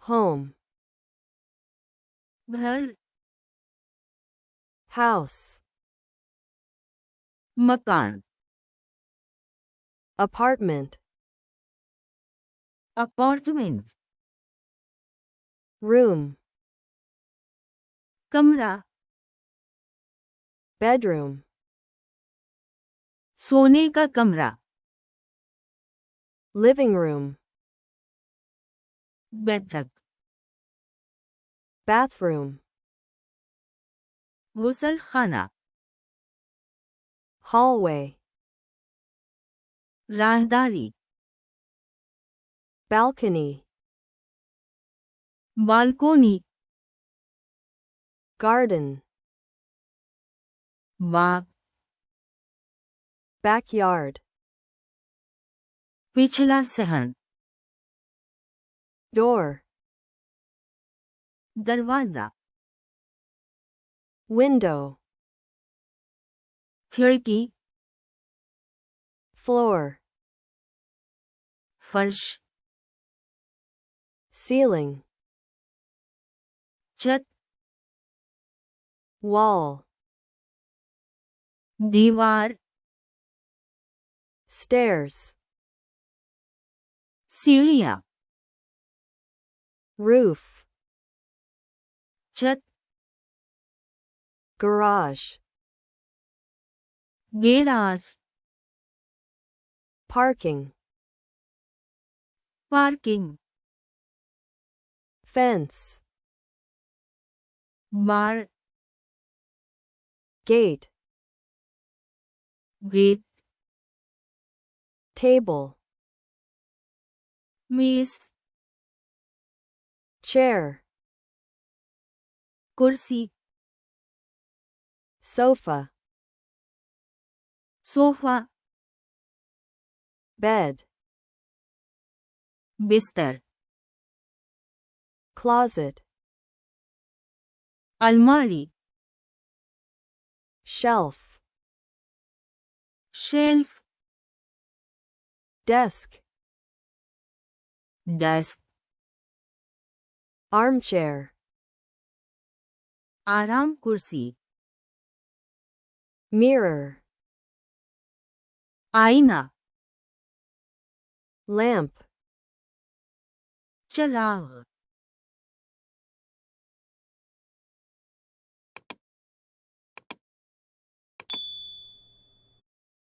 home, گھر house, مکان apartment, apartment room, کمرہ bedroom, سونے کا کمرہ living room, بیٹھک bathroom, غسل خانہ hallway, راہداری balcony, بالکونی garden, باغ backyard, پچھلا صحن door, دروازہ window, کھڑکی floor, فرش ceiling, چھت wall, دیوار stairs, سیڑھیاں roof, چھت garage, garage parking, parking fence, بار gate, گیٹ table, میز chair, کرسی sofa, صوفہ bed, بستر closet, الماری shelf, shelf desk, desk armchair, آرام کرسی mirror, آئینہ lamp, چراغ